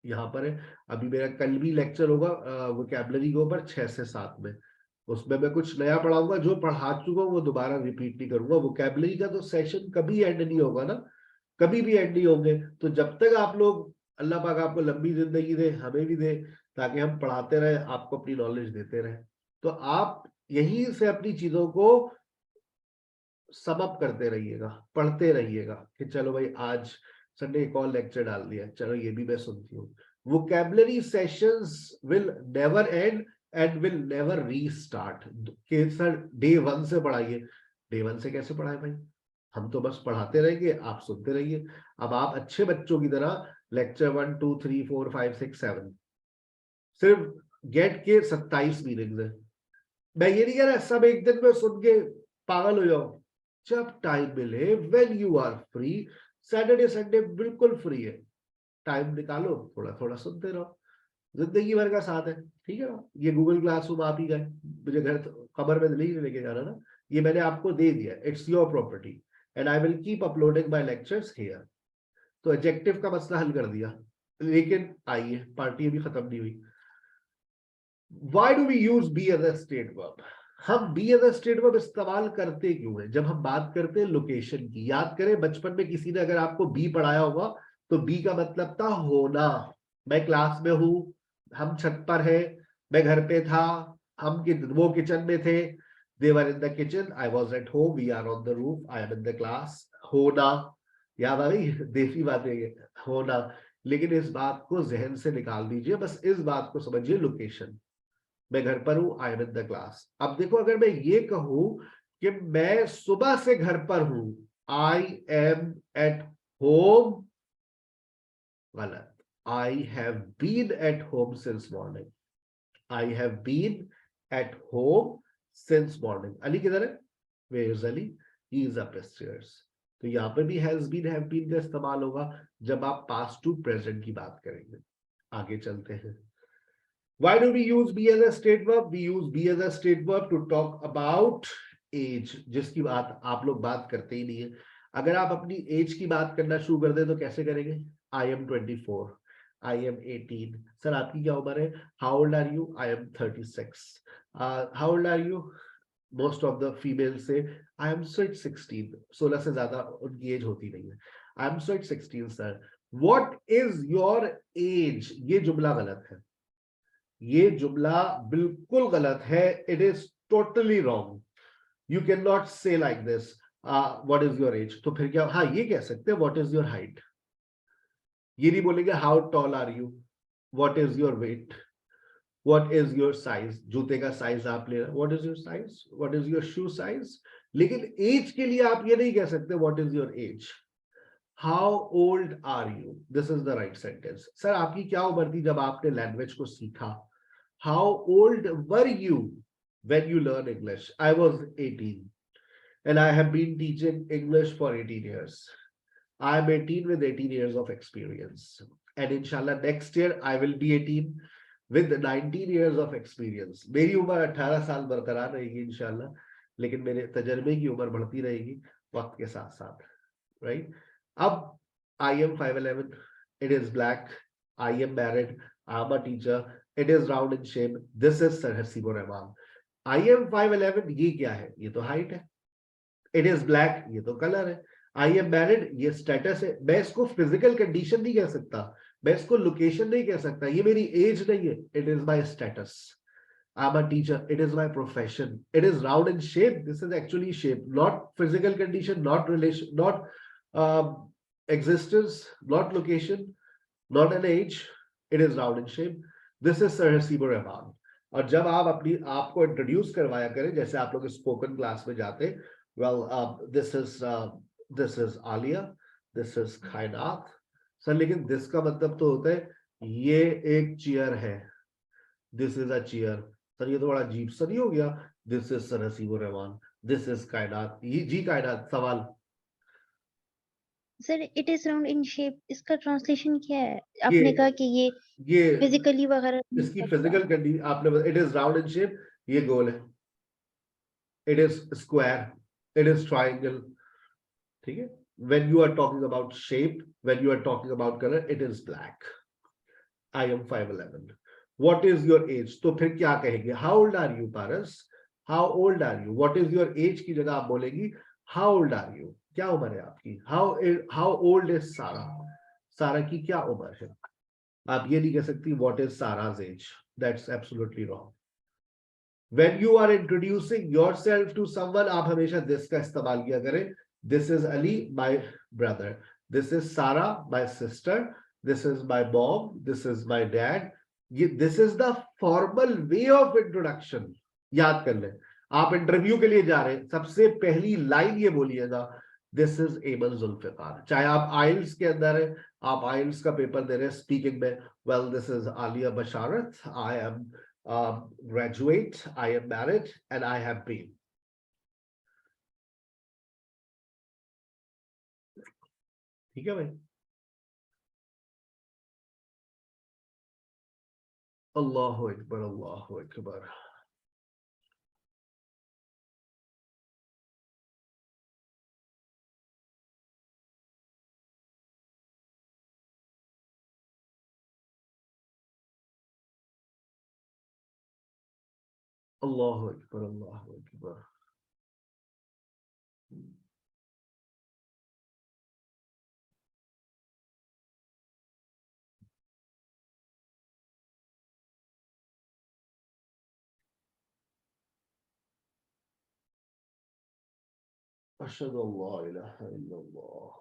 यहाँ पर है। अभी मेरा कल भी लेक्चर होगा वोकैबुलरी के ऊपर 6 से 7 में, उसमें मैं कुछ नया पढ़ाऊंगा, जो पढ़ा चुका हूँ वो दोबारा रिपीट नहीं करूंगा। वोकैबुलरी का तो सेशन कभी एंड नहीं होगा ना, कभी भी एंड नहीं होंगे। तो जब तक आप लोग, अल्लाह पाक आपको लंबी जिंदगी दे, हमें भी दे, ताकि हम पढ़ाते रहे, आपको अपनी नॉलेज देते रहे, तो आप यहीं से अपनी चीजों को सम अप करते रहिएगा, पढ़ते रहिएगा कि चलो भाई आज संडे एक और लेक्चर डाल दिया, चलो ये भी मैं सुनती हूँ। Vocabulary sessions will never and and will never restart. कि सर डे 1 से पढ़ाइए, डे 1 से कैसे पढ़ाए भाई, हम तो बस पढ़ाते रहेंगे, आप सुनते रहिए। अब आप अच्छे बच्चों की तरह लेक्चर 1 2 3 4 5 6 7 सिर्फ गेट के 27 मीनिंग्स है। मैं ये नहीं कह रहा सब एक दिन में सुन के पागल हो जाओ, जब टाइम मिले, when you are free, Saturday Sunday बिल्कुल फ्री है, टाइम निकालो, थोड़ा थोड़ा सुनते रहो, जिंदगी भर का साथ है, ठीक है ना। ये गूगल क्लासरूम आप ही गए, मुझे घर कमर में नहीं लेके जाना ना, ये मैंने आपको दे दिया, it's your property and I will keep uploading my lectures here. तो एडजेक्टिव का मसला हल कर दिया, लेकिन आइए पार्टी अभी खत्म नहीं हुई। Why do we use be as a state verb? हम be as a state verb इस्तेमाल करते क्यों हैं? जब हम बात करते हैं लोकेशन की, याद करें बचपन में किसी ने अगर आपको be पढ़ाया होगा तो be का मतलब था होना। मैं क्लास में हूं, हम छत पर है, मैं घर पे था, हम वो किचन में थे, they were in the kitchen, I was at home, we are on the roof, I am in the class। होना, याद आ गई देसी बातें, होना। लेकिन इस बात को जहन से निकाल दीजिए, बस इस बात को समझिए, लोकेशन। मैं घर पर हूं, I M in the class. अब देखो अगर मैं ये कहूं कि मैं सुबह से घर पर हूं, आई एम एट होम, गलत। I have been at home since morning, I have been at home since morning. Ali किधर है, where is Ali? he is upstairs. तो यहाँ पे भी has been, have been का इस्तेमाल होगा जब आप past to present की बात करेंगे. आगे चलते हैं. Why do we use be as a state verb? We use be as a state verb to talk about age, जिसकी बात आप लोग बात करते ही नहीं है. अगर आप अपनी एज की बात करना शुरू कर दे तो कैसे करेंगे? I am 24, I am 18. Sir आपकी क्या उम्र है? How old are you? I am 36. How old are you? Most of the females say I am sweet 16. 16 से ज्यादा उनकी एज होती नहीं है. I am sweet 16 sir. What is your age? ये जुमला गलत है. ये जुमला बिल्कुल गलत है. It is totally wrong. You cannot say like this. What is your age? तो फिर क्या? हाँ ये कह सकते हैं what is your height. ये नहीं बोलेंगे how tall are you? What is your weight? What is your size? जूते का साइज आप ले रहे. What is your size? What is your shoe size? लेकिन एज के लिए आप ये नहीं कह सकते what is your age. How old are you? This is the right sentence. Sir आपकी क्या उम्र थी जब आपने लैंग्वेज को सीखा? How old were you when you learn English? I was 18 and I have been teaching English for 18 years. I am 18 with 18 years of experience. And inshallah next year I will be 18 with 19 years of experience. मेरी उम्र 18 साल बरकरार रहेगी इंशाल्लाह, लेकिन मेरे तजर्बे की उम्र बढ़ती रहेगी वक्त के साथ साथ, right? अब I am 5'11", it is black. I am married. I am a teacher. It is round in shape. This is Sir Hasibu Rahman. I am 5'11", ये क्या है? ये तो height है. It is black, ये तो color है. I am married, ये status है. मैं इसको physical condition नहीं कह सकता, मैं इसको location नहीं कह सकता. ये मेरी age नहीं है. It is my status. I am a teacher. It is my profession. It is round in shape. This is actually shape, not physical condition, not relation, not existence, not location, not an age. It is round in shape. This is Sir Hasibu Rahman. और जब आप अपनी आपको introduce करवाया करें, जैसे आप लोग स्पोकन क्लास में जाते, well, this is Alia, this is Kainat. Sir लेकिन this का मतलब तो होता है ये एक चेयर है. This is a chair. Sir ये तो बड़ा अजीब सा नहीं हो गया? This is Sir Hasibu Rahman. This is Kainat. जी कायनात, सवाल. Sir it is round in shape, इसका ट्रांसलेशन क्या है? आपने कहा कि ये फिजिकली वगैरह इसकी फिजिकल कंडीशन आपने, it is round in shape, ये गोल है. It is square, it is triangle. ठीक है. When you are talking about shape, when you are talking about color, it is black. I am 5'11". What is your age? तो फिर क्या कहेंगे? How old are you, Paras? How old are you? What is your age की जगह आप बोलेंगी how old are you? क्या उम्र है आपकी? How old is Sarah? सारा की क्या उम्र है? आप ये नहीं कह सकती what is Sarah's age. That's absolutely wrong. When you are introducing yourself to someone, आप हमेशा this का इस्तेमाल किया करें. This is Ali, my brother. This is Sarah, my sister. This is my mom. This is my dad. This is the formal way of introduction. याद कर लें. आप इंटरव्यू के लिए जा रहे हैं, सबसे पहली लाइन ये बोलिएगा, This is Ayman Zulfiqar. चाहे आप आइल्स के अंदर है, आप आइल्स का पेपर दे रहे हैं स्पीकिंग में, well, this is Alia Basharat. I am graduate. I am married and I have been. ठीक है भाई. Allahu Akbar, Allahu Akbar. Allahu Akbar, Allahu Akbar. Ashhadu an la ilaha illallah.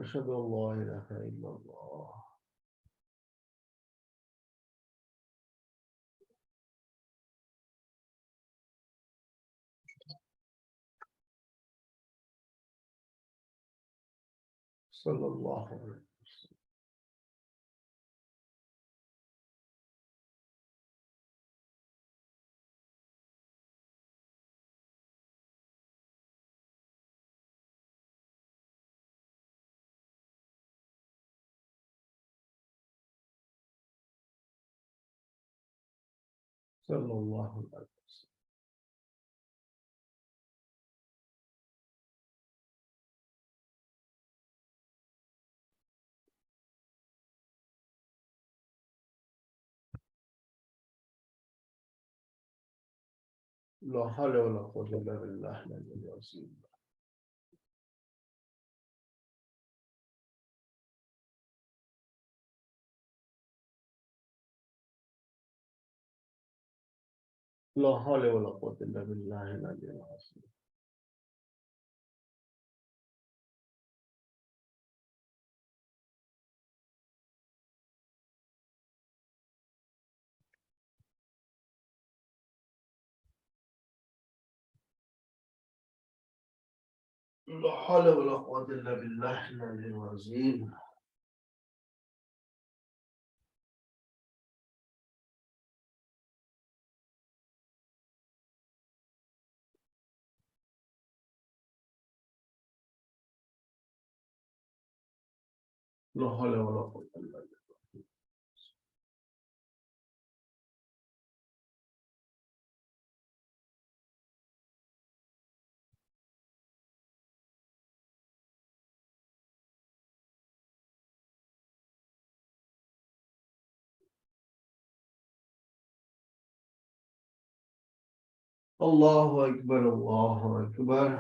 Ashhadu an la ilaha illallah. सल्लल्लाहु अलैहि वसल्लम। सल्लल्लाहु अलैहि वसल्लम। ला हौला वला कुव्वता इल्ला बिल्लाहिल अलिय्यिल अज़ीम। ला हौला वला कुव्वता इल्ला बिल्लाहिल अलिय्यिल अज़ीम। ला हौला वला कुव्वता इल्ला बिल्लाहिल अलिय्यिल अज़ीम। ला हौला वला कुव्वता इल्ला बिल्लाह। अल्लाहु अकबर, अल्लाहु अकबर।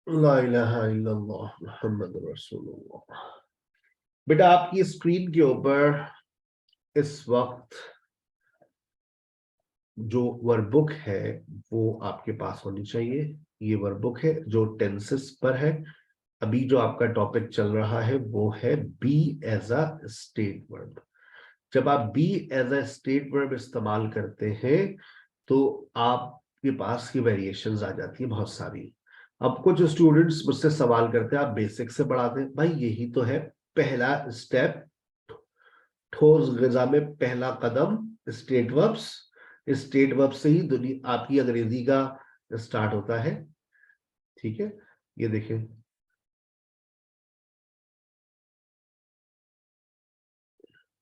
ला इलाहा इल्लल्लाह मुहम्मदुर रसूलुल्लाह। बेटा आपकी स्क्रीन के ऊपर इस वक्त जो वर्कबुक है वो आपके पास होनी चाहिए। ये वर्कबुक है जो टेंसेस पर है। अभी जो आपका टॉपिक चल रहा है वो है be as a state verb. जब आप be as a state verb इस्तेमाल करते हैं तो आपके पास की वेरिएशंस आ जाती है बहुत सारी। अब कुछ स्टूडेंट्स मुझसे सवाल करते हैं आप बेसिक से पढ़ाते हैं, भाई यही तो है पहला स्टेप, ठोस ग़िज़ा में पहला कदम स्टेट वर्ब्स। स्टेट वर्ब से ही दुनिया आपकी अंग्रेजी का स्टार्ट होता है। ठीक है, ये देखें,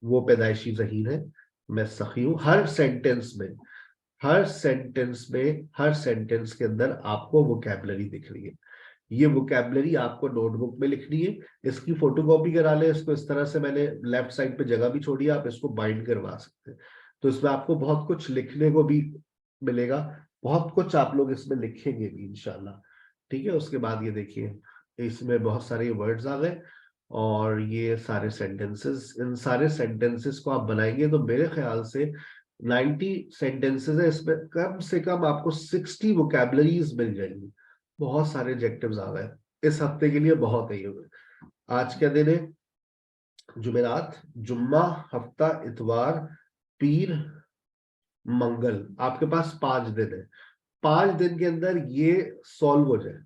वो पैदाइशी ज़हीन है, मैं सखी हूं। हर सेंटेंस में हर सेंटेंस के अंदर आपको वोकैबुलरी दिख रही है। ये वोकैबुलरी आपको नोटबुक में लिखनी है। इसकी फोटोकॉपी करा लें। इसको इस तरह से मैंने लेफ्ट साइड पे जगह भी छोड़ी है, आप इसको बाइंड करवा सकते हैं। तो इसमें आपको बहुत कुछ लिखने को भी मिलेगा, बहुत कुछ आप लोग इसमें लिखेंगे भी इंशाल्लाह। ठीक है, उसके बाद ये देखिए इसमें बहुत सारे वर्ड्स आ गए और ये सारे सेंटेंसेस, इन सारे सेंटेंसेस को आप बनाएंगे तो मेरे ख्याल से 90 सेंटेंसेस है, इसमें कम से कम आपको 60 वोकैबुलरीज मिल जाएंगी। बहुत सारे एडजेक्टिव्स आ गए इस हफ्ते के लिए, बहुत है ये। आज क्या दिन है? जुमेरात, जुम्मा, हफ्ता, इतवार, पीर, मंगल। आपके पास 5 दिन है। 5 दिन के अंदर ये सॉल्व हो जाए।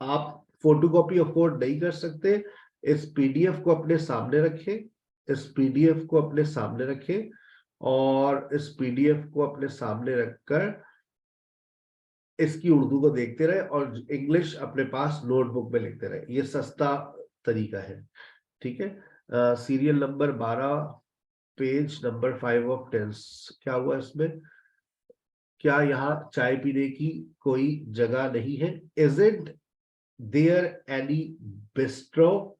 आप फोटोकॉपी अफोर्ड नहीं कर सकते, इस पीडीएफ को अपने सामने रखें, इस पीडीएफ को अपने सामने रखें और इस पीडीएफ को अपने सामने रखकर इसकी उर्दू को देखते रहे और इंग्लिश अपने पास नोटबुक में लिखते रहे। ये सस्ता तरीका है। ठीक है, serial number 12 page number 5 of 10। क्या हुआ इसमें? क्या यहाँ चाय पीने की कोई जगह नहीं है? Isn't there any bistro?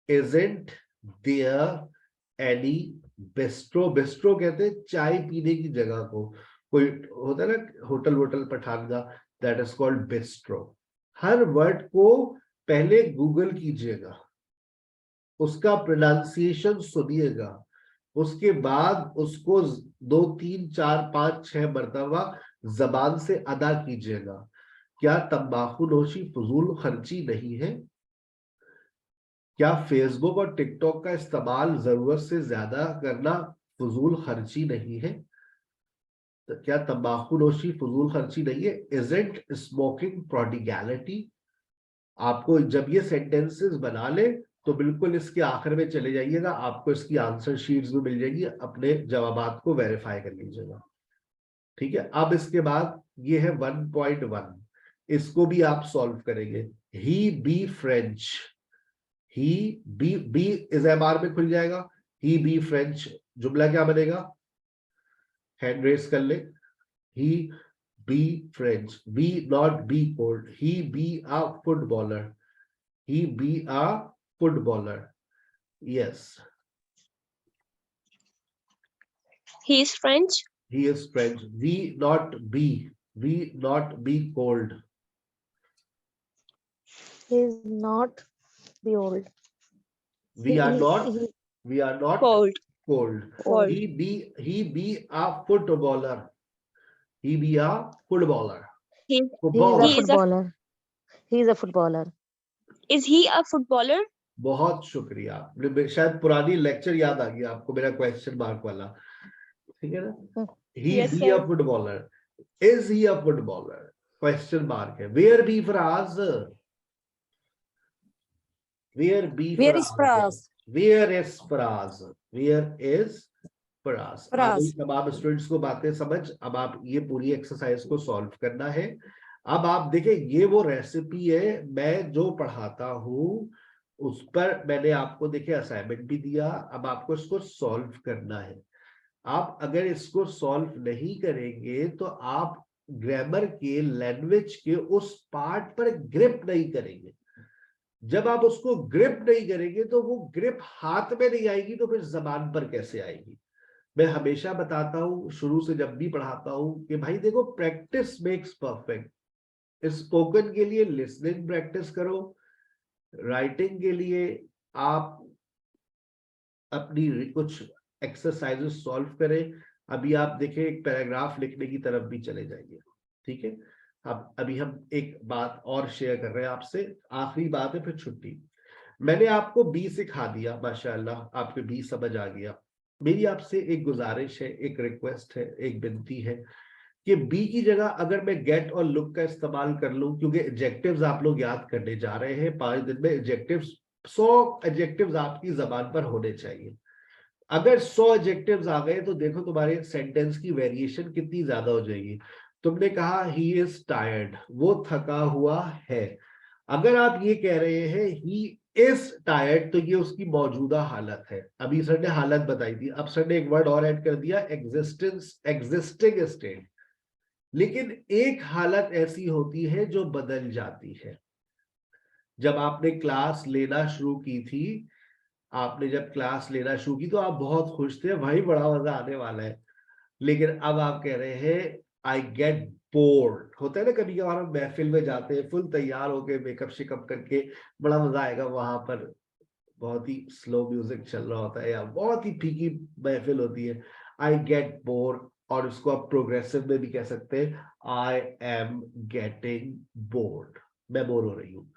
Isn't there any bistro? Bistro कहते हैं चाय पीने की जगह को। कोई होता है ना होटल वोटल पठान का, that is called bistro. Her word को पहले गूगल कीजिएगा, उसका प्रोनाउंसिएशन सुनिएगा, उसके बाद उसको 2 3 4 5 6 मरतबा जबान से अदा कीजिएगा क्या तंबाकू नोशी फजूल खर्ची नहीं है? क्या फेसबुक और टिकटॉक का इस्तेमाल जरूरत से ज्यादा करना फजूल खर्ची नहीं है? तो क्या तंबाकू नोशी फजूल खर्ची नहीं है? Isn't smoking prodigality? आपको जब ये सेंटेंसेस बना ले तो बिल्कुल इसके आखिर में चले जाइएगा, आपको इसकी आंसर शीट्स भी मिल जाएगी, अपने जवाबात को वेरीफाई कर लीजिएगा। ठीक है, अब इसके बाद ये है 1.1, इसको भी आप सॉल्व करेंगे। He be French, he be is MR में खुल जाएगा, ही बी फ्रेंच, जुमला क्या बनेगा? हैंड रेस कर ले। He be French, be not be cold, he be a footballer, he be a footballer, yes. He is French. He is French. We not be cold. He is not the old. We are not Cold. cold. Cold. He be a footballer. He be a footballer. He He is Footballer. a He is a- footballer. He is a footballer. Is he a footballer? बहुत शुक्रिया, शायद पुरानी lecture याद आ गया आपको मेरा question mark वाला, ठीक है ना? He Yes, be sir. a footballer. Is he a footballer? Question mark है. Where be Faraz? Where be Where is Faraz? Where is Faraz? Where is Faraz? Faraz. अब आप स्टूडेंट्स को बातें समझ, अब आप ये पूरी एक्सरसाइज को सॉल्व करना है। अब आप देखें, ये वो रेसिपी है, मैं जो पढ़ाता हूँ उस पर मैंने आपको देखे असाइनमेंट भी दिया, अब आपको इसको सॉल्व करना है। आप अगर इसको सॉल्व नहीं करेंगे तो आप ग्रामर के, लैंग्वेज के उस पार्ट पर ग्रिप नहीं करेंगे। जब आप उसको ग्रिप नहीं करेंगे तो वो ग्रिप हाथ में नहीं आएगी तो फिर जबान पर कैसे आएगी? मैं हमेशा बताता हूं, शुरू से जब भी पढ़ाता हूं, कि भाई देखो, प्रैक्टिस मेक्स परफेक्ट। स्पोकन के लिए लिसनिंग प्रैक्टिस करो, राइटिंग के लिए आप अपनी कुछ एक्सरसाइजेस सॉल्व करें। अभी आप देखें, एक पैराग्राफ लिखने की तरफ भी चले जाइए, ठीक है? अब अभी हम एक बात और शेयर कर रहे हैं आपसे, आखिरी बात है, फिर छुट्टी। मैंने आपको बी सिखा दिया, माशाल्लाह आपको बी समझ आ गया। मेरी आपसे एक गुजारिश है, एक रिक्वेस्ट है, एक विनती है कि बी की जगह अगर मैं गेट और लुक का इस्तेमाल कर लूं, क्योंकि एडजेक्टिव्स आप लोग याद करने जा रहे हैं 5 दिन में। एडजेक्टिव्स 100 एडजेक्टिव्स आपकी जबान पर होने चाहिए। अगर 100 एडजेक्टिव्स आ गए तो देखो तुम्हारे सेंटेंस की वेरिएशन कितनी ज्यादा हो जाएगी। तुमने कहा ही इज टायर्ड, वो थका हुआ है। अगर आप ये कह रहे हैं ही इज टायर्ड, तो ये उसकी मौजूदा हालत है। अभी सर ने हालत बताई थी, अब सर ने एक वर्ड और ऐड कर दिया, एग्जिस्टिंग स्टेट। लेकिन एक हालत ऐसी होती है जो बदल जाती है। जब आपने क्लास लेना शुरू की थी, आपने जब क्लास लेना शुरू की तो आप बहुत खुश थे, भाई बड़ा मजा आने वाला है। लेकिन अब आप कह रहे हैं आई गेट बोर्ड। होता है ना, कभी कभार हम महफिल में जाते हैं फुल तैयार होके, मेकअप शेकअप करके, बड़ा मजा आएगा, वहां पर बहुत ही स्लो म्यूजिक चल रहा होता है या बहुत ही फीकी महफिल होती है। आई गेट बोर्ड, और इसको आप प्रोग्रेसिव में भी कह सकते हैं, आई एम गेटिंग बोर्ड, मैं बोर हो रही हूँ।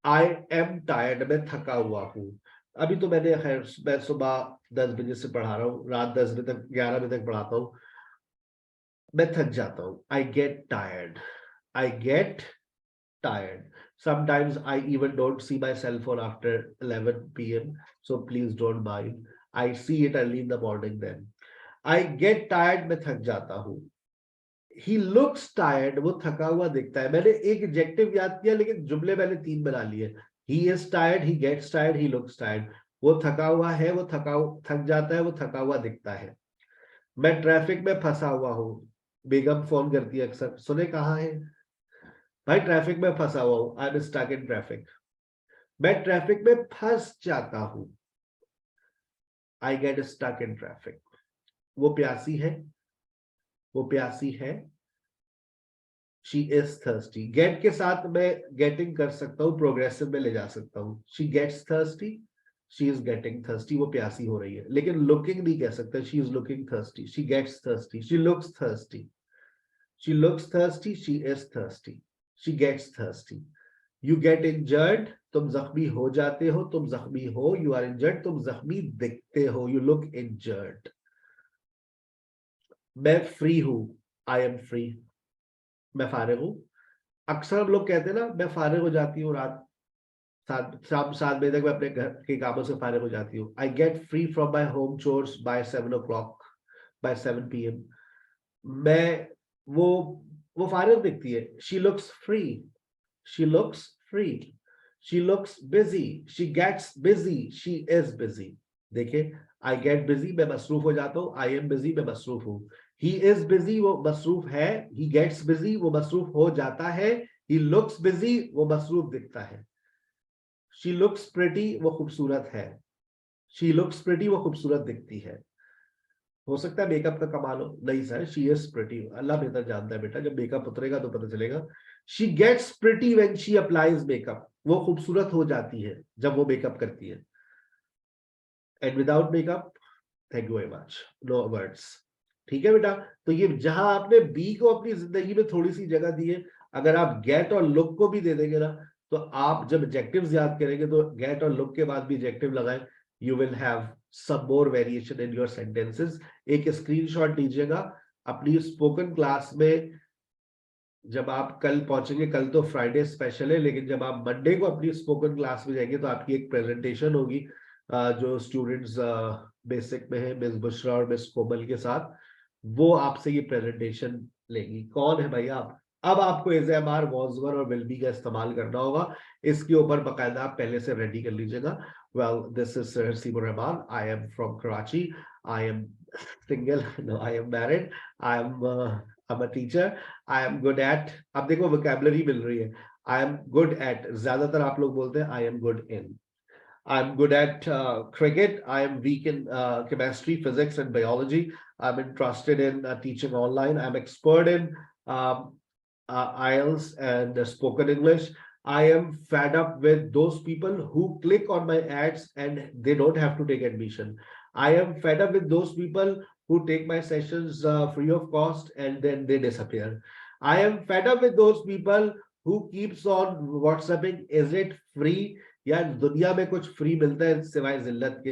आई एम टायर्ड, मैं थका हुआ हूँ। अभी तो मैं सुबह 10 बजे से पढ़ा रहा हूँ, रात 10 बजे तक, 11 बजे तक पढ़ाता हूँ, मैं थक जाता हूँ। I get tired, I get tired. Sometimes I even don't see my cell phone after 11 p.m. So please don't mind. I see it early in the morning then. I get tired, मैं थक जाता हूँ। He looks tired, वो थका हुआ दिखता है। मैंने एक एडजेक्टिव याद किया, लेकिन जुमले मैंने 3 बना लिए। He is tired, he gets tired, he looks tired. वो थका हुआ है, वो थक जाता है, वो थका हुआ दिखता है। मैं ट्रैफिक में फंसा हुआ हूँ। बेगम फोन करती है अक्सर, सुने कहाँ है भाई? ट्रैफिक में फंसा हुआ हूं, I am stuck in traffic. मैं ट्रैफिक में फंस जाता हूं, I get stuck in traffic. वो प्यासी है, वो प्यासी है, शी इज थर्स्टी। गेट के साथ मैं गेटिंग कर सकता हूं, प्रोग्रेसिव में ले जा सकता हूं। She gets thirsty, she is getting thirsty, वो प्यासी हो रही है। लेकिन लुकिंग नहीं कह सकता, she is looking thirsty, she gets thirsty, she looks thirsty, she looks thirsty, she is thirsty. she gets thirsty. You get injured, तुम जख्मी हो जाते हो, तुम जख्मी हो, you are injured, तुम जख्मी दिखते हो, you look injured. मैं फ्री हूं, I am free. मैं फारिग हूं. अक्सर हम लोग कहते हैं ना, मैं फारिग हो जाती हूँ रात शाम 7 बजे तक मैं अपने घर के कामों से फारिग हो जाती हूँ. I get free from my home chores by 7 o'clock, by 7 p.m. मैं वो फारिग दिखती है. She looks free. She looks free. She looks busy. She gets busy. She is busy. देखिए, I get busy, मैं मसरूफ हो जाता हूँ. I am busy, मैं मसरूफ हूँ. He is busy, वो मसरूफ है. He gets busy, वो मसरूफ हो जाता है. He looks busy, वो मसरूफ दिखता है. She looks pretty, वो खूबसूरत है. She looks pretty, वो खूबसूरत दिखती है. हो सकता है मेकअप का कमाल हो. नहीं सर, she is pretty. अल्लाह बेहतर जानता है बेटा, जब मेकअप उतरेगा तो पता चलेगा. She gets pretty when she applies makeup. वो खूबसूरत हो जाती है जब वो मेकअप करती है. And without makeup, thank you very much. No words. ठीक है बेटा. तो ये जहां आपने बी को अपनी जिंदगी में थोड़ी सी जगह दी है, अगर आप गेट और लुक को भी दे देंगे ना, तो आप जब एडजेक्टिव्स याद करेंगे तो गेट और लुक के बाद भी एडजेक्टिव लगाएं. You will have some more variation in your sentences. एक स्क्रीनशॉट लीजिएगा अपनी स्पोकन क्लास में. जब आप कल पहुंचेंगे, कल तो फ्राइडे स्पेशल है, लेकिन जब आप मंडे को अपनी स्पोकन क्लास में जाएंगे तो आपकी एक प्रेजेंटेशन होगी जो स्टूडेंट्स बेसिक में है, मिस बुशरा और मिस कोमल के साथ. वो आपसे ये प्रेजेंटेशन लेंगी. कौन है भाई आप? अब आपको एज़एमआर, वॉजवर और विल बी का इस्तेमाल करना होगा. इसके ऊपर बकायदा आप पहले से रेडी कर लीजिएगा. Well, this is Sir Sibur Rahman. I am from Karachi. I am single. No, I am married. I'm a teacher. I am good at. अब देखो vocabulary मिल रही है. I am good at. ज्यादातर आप लोग बोलते हैं I am good in. I'm good at cricket. I am weak in chemistry, physics, and biology. I'm interested in teaching online. I'm expert in IELTS and spoken English. I am fed up with those people who click on my ads and they don't have to take admission. I am fed up with those people who take my sessions free of cost and then they disappear. I am fed up with those people who keeps on WhatsApping, is it free? यार दुनिया में कुछ free मिलता है सिवाय जिल्लत के?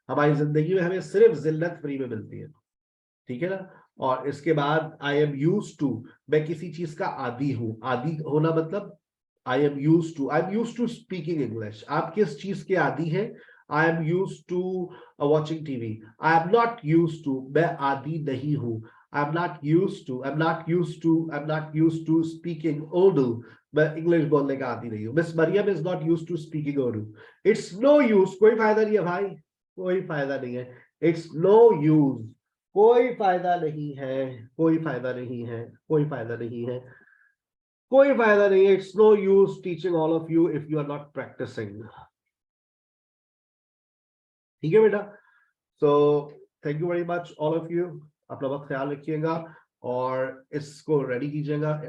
हमारी जिंदगी में हमें सिर्फ जिल्लत फ्री में मिलती है. ठीक है ना. और इसके बाद I am used to, मैं किसी चीज का आदी हूं. आदी होना मतलब I'm used to speaking English. आप किस चीज के आदी हैं? I am used to watching TV. I am not used to, मैं आदी नहीं हूं. I'm not used to speaking Urdu. मैं इंग्लिश बोलने का आदी नहीं हूं. Miss Mariam is not used to speaking Urdu. It's no use. कोई फायदा नहीं है भाई, कोई फायदा नहीं है. It's no use. कोई फायदा नहीं है, कोई फायदा नहीं है, कोई फायदा नहीं है, कोई फायदा नहीं है. It's no use teaching all of you if you are not practicing. ठीक है बेटा. So thank you very much all of you. अपना बहुत ख्याल रखिएगा और इसको रेडी कीजिएगा.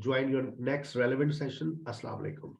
Join your next relevant session. अस्सलाम वालेकुम.